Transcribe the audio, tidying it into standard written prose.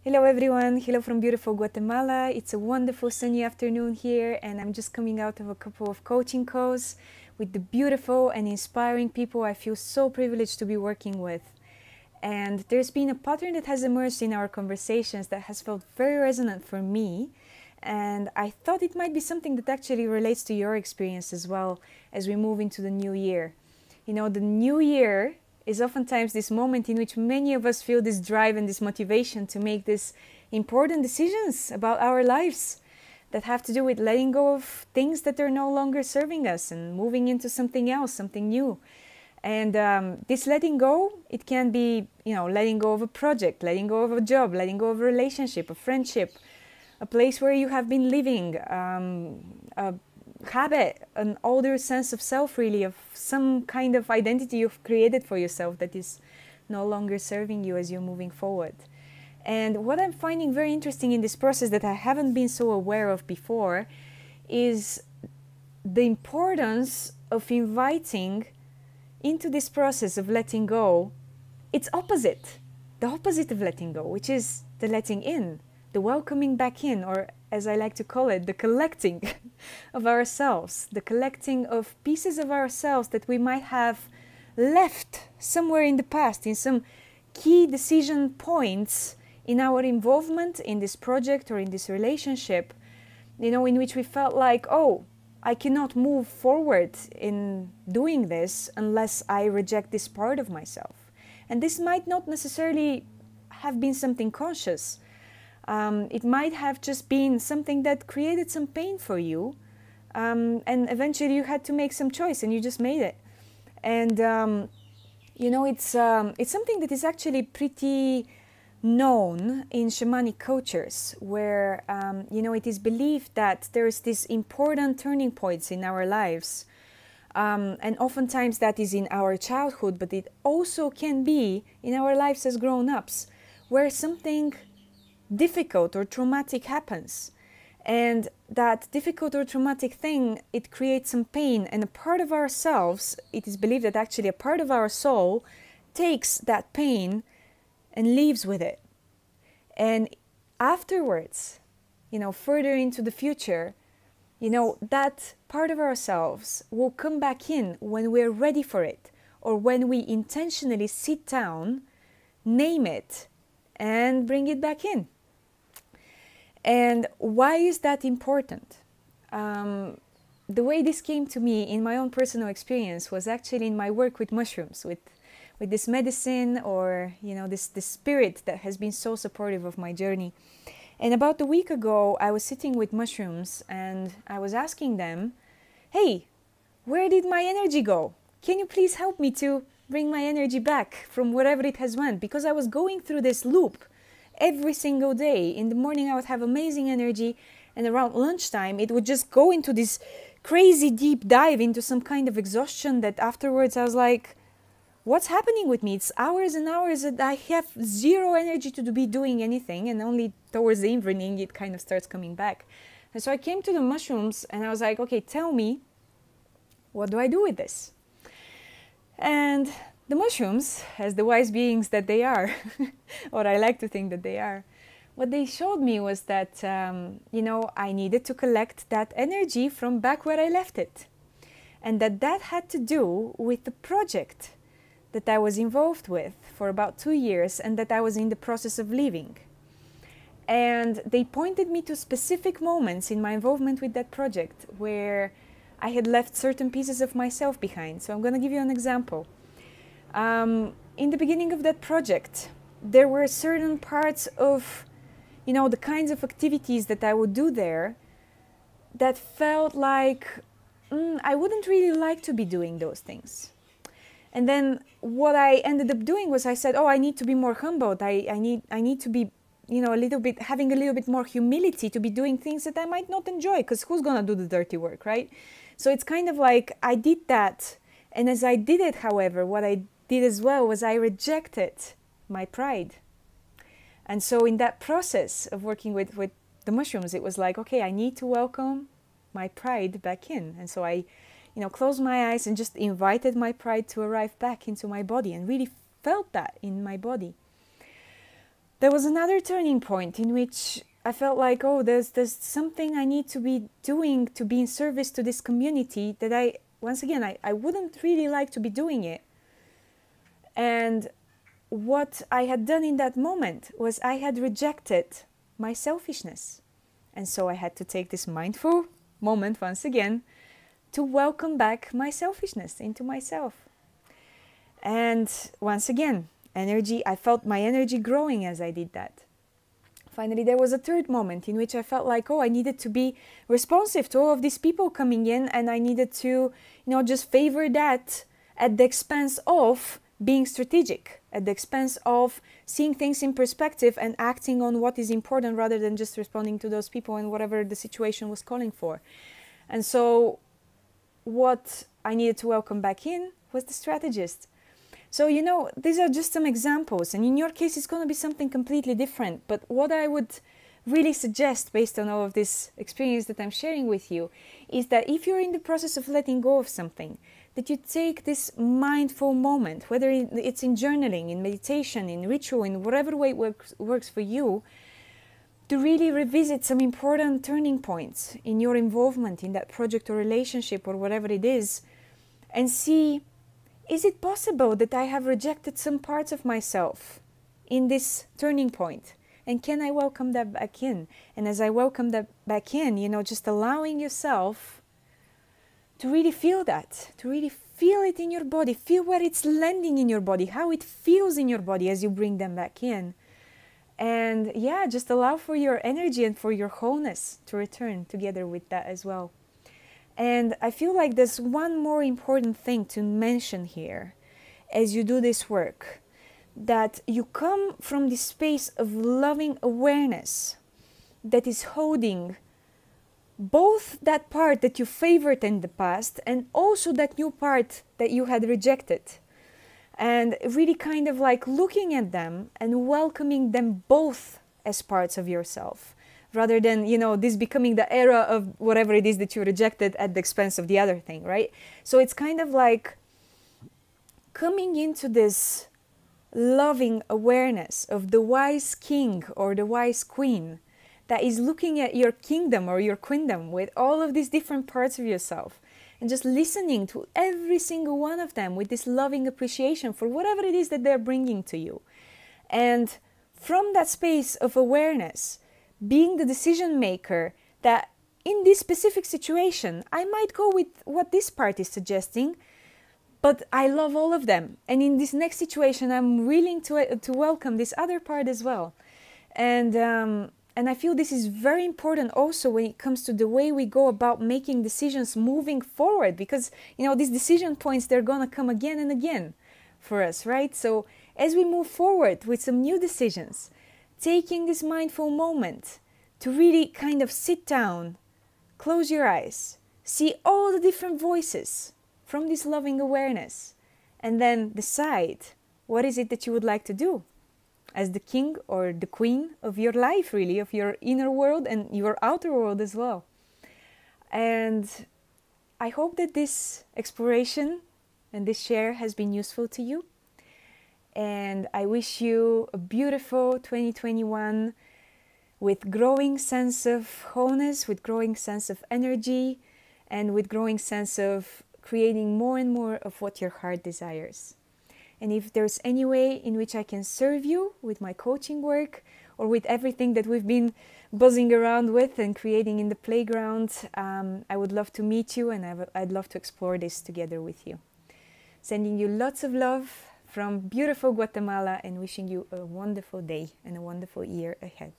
Hello everyone, hello from beautiful Guatemala. It's a wonderful sunny afternoon here and I'm just coming out of a couple of coaching calls with the beautiful and inspiring people I feel so privileged to be working with. And there's been a pattern that has emerged in our conversations that has felt very resonant for me, and I thought it might be something that actually relates to your experience as well as we move into the new year. You know, the new year is oftentimes this moment in which many of us feel this drive and this motivation to make these important decisions about our lives that have to do with letting go of things that are no longer serving us and moving into something else, something new. And this letting go, it can be, letting go of a project, letting go of a job, letting go of a relationship, a friendship, a place where you have been living, a habit, an older sense of self, really, of some kind of identity you've created for yourself that is no longer serving you as you're moving forward. And what I'm finding very interesting in this process that I haven't been so aware of before is the importance of inviting into this process of letting go its opposite, the opposite of letting go, which is the letting in, the welcoming back in, or as I like to call it, the collecting of ourselves, the collecting of pieces of ourselves that we might have left somewhere in the past, in some key decision points in our involvement in this project or in this relationship, in which we felt like, oh, I cannot move forward in doing this unless I reject this part of myself. And this might not necessarily have been something conscious. It might have just been something that created some pain for you, and eventually you had to make some choice and you just made it. And it's something that is actually pretty known in shamanic cultures, where it is believed that there is this important turning points in our lives, and oftentimes that is in our childhood, but it also can be in our lives as grown-ups, where something difficult or traumatic happens, and that difficult or traumatic thing, it creates some pain, and a part of ourselves, it is believed that actually a part of our soul takes that pain and leaves with it. And afterwards, further into the future, that part of ourselves will come back in when we're ready for it, or when we intentionally sit down, name it, and bring it back in. And why is that important? The way this came to me in my own personal experience was actually in my work with mushrooms, with this medicine, or this spirit that has been so supportive of my journey. And about a week ago, I was sitting with mushrooms and I was asking them, hey, where did my energy go? Can you please help me to bring my energy back from wherever it has went? Because I was going through this loop every single day. In the morning I would have amazing energy, and around lunchtime it would just go into this crazy deep dive into some kind of exhaustion that afterwards I was like, what's happening with me? It's hours and hours that I have zero energy to be doing anything, and only towards the evening it kind of starts coming back. And so I came to the mushrooms and I was like, okay, tell me, what do I do with this? And the mushrooms, as the wise beings that they are, or I like to think that they are, what they showed me was that, I needed to collect that energy from back where I left it. And that had to do with the project that I was involved with for about 2 years and that I was in the process of leaving. And they pointed me to specific moments in my involvement with that project where I had left certain pieces of myself behind. So I'm going to give you an example. In the beginning of that project, there were certain parts of, the kinds of activities that I would do there that felt like I wouldn't really like to be doing those things. And then what I ended up doing was I said, oh, I need to be more humbled. I need to be, having a little bit more humility to be doing things that I might not enjoy, because who's going to do the dirty work, right? So it's kind of like I did that. And as I did it, however, what I did as well was I rejected my pride. And so in that process of working with the mushrooms, it was like, okay, I need to welcome my pride back in. And so I closed my eyes and just invited my pride to arrive back into my body and really felt that in my body. there was another turning point in which I felt like, oh, there's something I need to be doing to be in service to this community that I wouldn't really like to be doing it. And what I had done in that moment was I had rejected my selfishness. And so I had to take this mindful moment once again to welcome back my selfishness into myself. And once again, I felt my energy growing as I did that. Finally, there was a third moment in which I felt like, oh, I needed to be responsive to all of these people coming in, and I needed to, just favor that at the expense of being strategic, at the expense of seeing things in perspective and acting on what is important rather than just responding to those people and whatever the situation was calling for. And so what I needed to welcome back in was the strategist. So, these are just some examples, and in your case, it's going to be something completely different. But what I would really suggest, based on all of this experience that I'm sharing with you, is that if you're in the process of letting go of something, that you take this mindful moment, whether it's in journaling, in meditation, in ritual, in whatever way it works for you, to really revisit some important turning points in your involvement in that project or relationship or whatever it is, and see, is it possible that I have rejected some parts of myself in this turning point? And can I welcome that back in? And as I welcome that back in, just allowing yourself to really feel that, to really feel it in your body, feel where it's landing in your body, how it feels in your body as you bring them back in. And just allow for your energy and for your wholeness to return together with that as well. And I feel like there's one more important thing to mention here as you do this work, that you come from this space of loving awareness that is holding both that part that you favored in the past and also that new part that you had rejected. And really kind of like looking at them and welcoming them both as parts of yourself, rather than, this becoming the era of whatever it is that you rejected at the expense of the other thing, right? So it's kind of like coming into this loving awareness of the wise king or the wise queen that is looking at your kingdom or your queendom with all of these different parts of yourself, and just listening to every single one of them with this loving appreciation for whatever it is that they're bringing to you. And from that space of awareness, being the decision maker that in this specific situation, I might go with what this part is suggesting, but I love all of them. And in this next situation, I'm willing to welcome this other part as well. And I feel this is very important also when it comes to the way we go about making decisions moving forward, because, these decision points, they're going to come again and again for us, right? So as we move forward with some new decisions, taking this mindful moment to really kind of sit down, close your eyes, see all the different voices from this loving awareness, and then decide what is it that you would like to do as the king or the queen of your life, really, of your inner world and your outer world as well. And I hope that this exploration and this share has been useful to you. And I wish you a beautiful 2021 with growing sense of wholeness, with growing sense of energy, and with growing sense of creating more and more of what your heart desires. And if there's any way in which I can serve you with my coaching work or with everything that we've been buzzing around with and creating in the playground, I would love to meet you, and I'd love to explore this together with you. Sending you lots of love from beautiful Guatemala and wishing you a wonderful day and a wonderful year ahead.